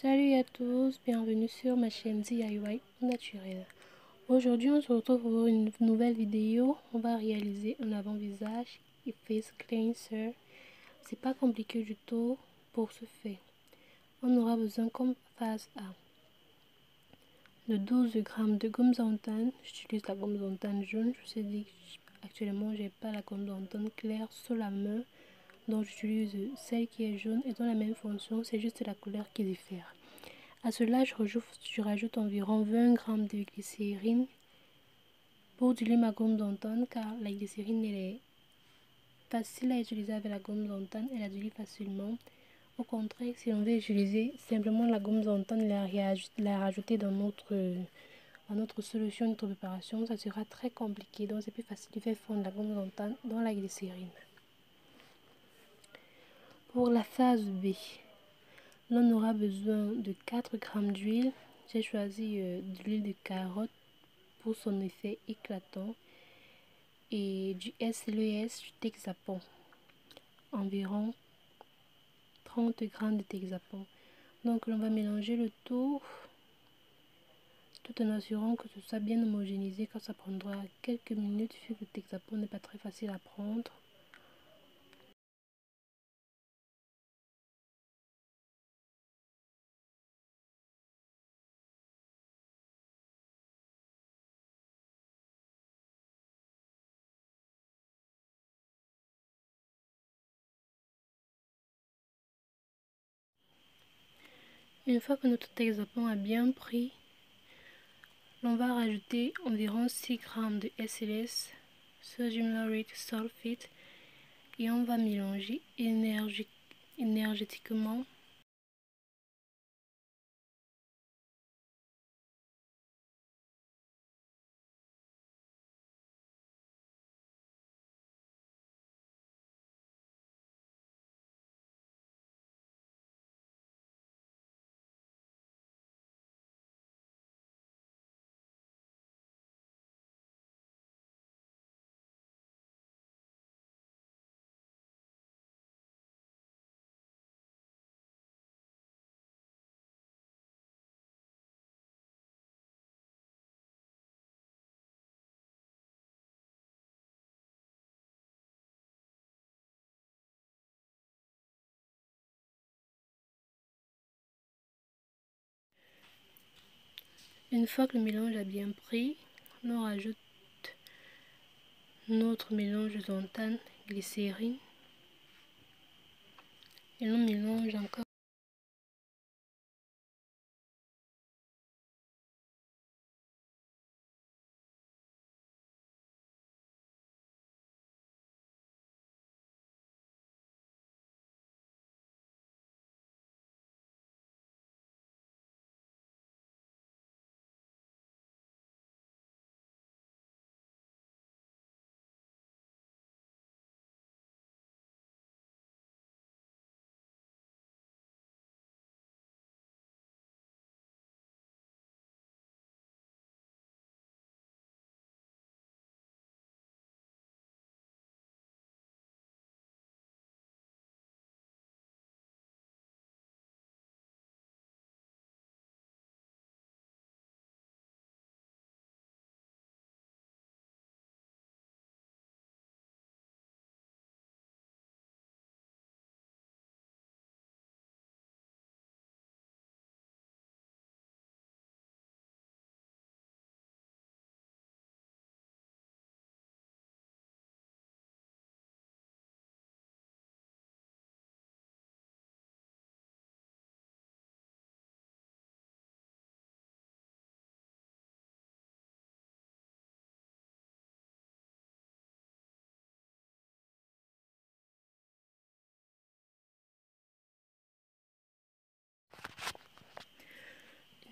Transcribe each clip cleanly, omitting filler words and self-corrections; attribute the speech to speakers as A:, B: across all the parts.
A: Salut à tous, bienvenue sur ma chaîne DIY naturel. Aujourd'hui on se retrouve pour une nouvelle vidéo. On va réaliser un avant-visage et face cleanser. C'est pas compliqué du tout pour ce faire. On aura besoin comme phase A de 12 g de gomme Zantane. J'utilise la gomme Zantane jaune. Je me suis dit que actuellement j'ai pas la gomme Zantane claire sous la main. Donc j'utilise celle qui est jaune et dans la même fonction, c'est juste la couleur qui diffère. À cela, je rajoute environ 20 g de glycérine pour diluer ma gomme Zantane, car la glycérine elle est facile à utiliser avec la gomme Zantane, elle la dilue facilement. Au contraire, si on veut utiliser simplement la gomme Zantane, la rajouter dans notre solution, notre préparation, ça sera très compliqué. Donc c'est plus facile de faire fondre la gomme Zantane dans la glycérine. Pour la phase B, on aura besoin de 4 g d'huile. J'ai choisi de l'huile de carotte pour son effet éclatant et du SLES du Texapon, environ 30 g de Texapon. Donc on va mélanger le tout en assurant que tout soit bien homogénéisé, car ça prendra quelques minutes vu que le Texapon n'est pas très facile à prendre. Une fois que notre Texapon a bien pris, on va rajouter environ 6 g de SLS, Sodium Laureth Sulfate, et on va mélanger énergétiquement. Une fois que le mélange a bien pris, on rajoute notre mélange Zantane, glycérine, et on mélange encore.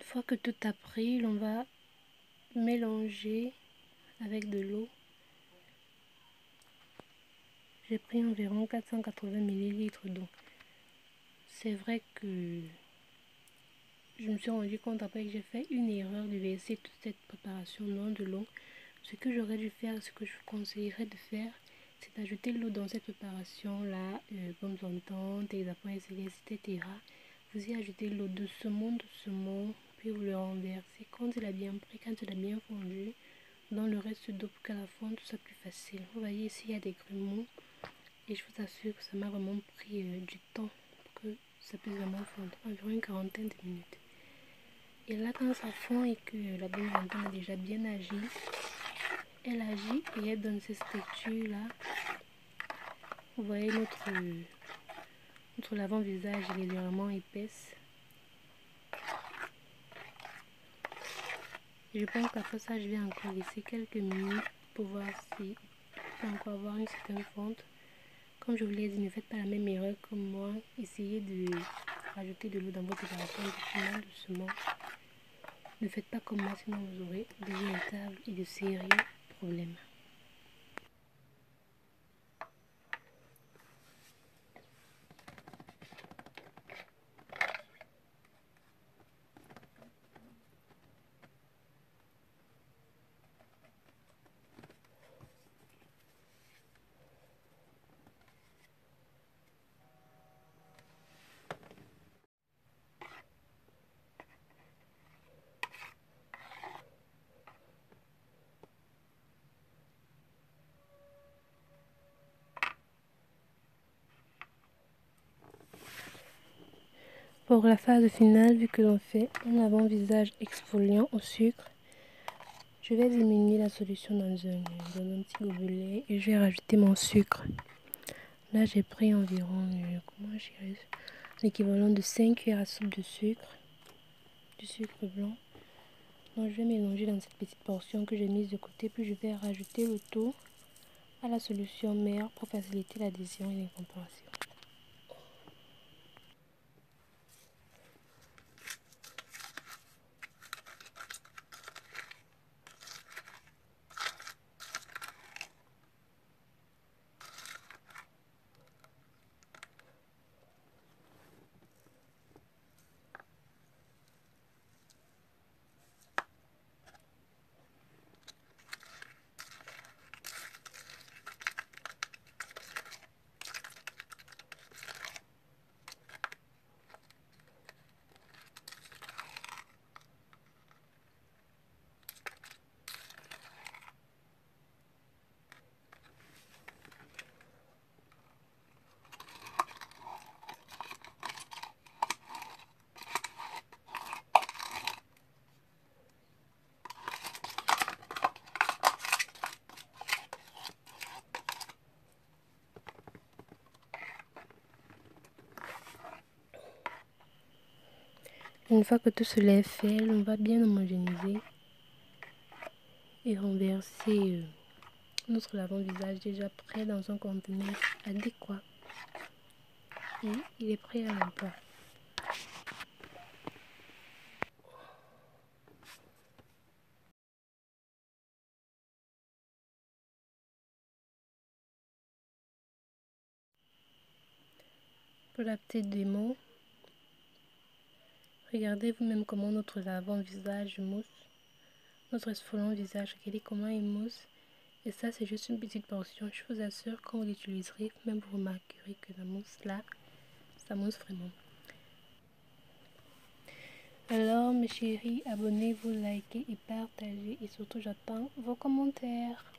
A: Une fois que tout a pris, on va mélanger avec de l'eau. J'ai pris environ 480 ml d'eau. C'est vrai que je me suis rendu compte après que j'ai fait une erreur de verser toute cette préparation dans de l'eau. Ce que j'aurais dû faire, ce que je vous conseillerais de faire, c'est d'ajouter l'eau dans cette préparation là, comme Zantane, Texapon, SLS, etc. Vous y ajoutez l'eau doucement, puis vous le renversez. Quand il a bien pris, quand il a bien fondu, dans le reste d'eau pour qu'à la fin tout soit plus facile. Vous voyez ici il y a des grumeaux et je vous assure que ça m'a vraiment pris du temps pour que ça puisse vraiment fondre, environ une quarantaine de minutes. Et là quand ça fond et que la bonne volonté a déjà bien agi, elle agit et elle donne cette texture là. Vous voyez notre l'avant-visage est légèrement épaisse. Je pense qu'après ça, je vais encore laisser quelques minutes pour voir si peut encore avoir une certaine fonte. Comme je vous l'ai dit, ne faites pas la même erreur que moi. Essayez de rajouter de l'eau dans votre préparation doucement. Ne faites pas comme moi, sinon vous aurez de véritables et de sérieux problèmes. Pour la phase finale, vu que l'on fait un avant-visage exfoliant au sucre, je vais diminuer la solution dans un petit gobelet et je vais rajouter mon sucre. Là, j'ai pris environ l'équivalent de 5 cuillères à soupe de sucre, du sucre blanc. Donc, je vais mélanger dans cette petite portion que j'ai mise de côté, puis je vais rajouter le tout à la solution mère pour faciliter l'adhésion et l'incorporation. Une fois que tout cela est fait, on va bien homogénéiser et renverser notre lavant-visage déjà prêt dans un conteneur adéquat. Et il est prêt à l'emploi. Pour la petite démo, regardez vous-même comment notre lavant-visage mousse, notre exfoliant visage, regardez comment il mousse. Et ça, c'est juste une petite portion. Je vous assure, quand vous l'utiliserez, même vous remarquerez que la mousse là, ça mousse vraiment. Alors, mes chéris, abonnez-vous, likez et partagez. Et surtout, j'attends vos commentaires.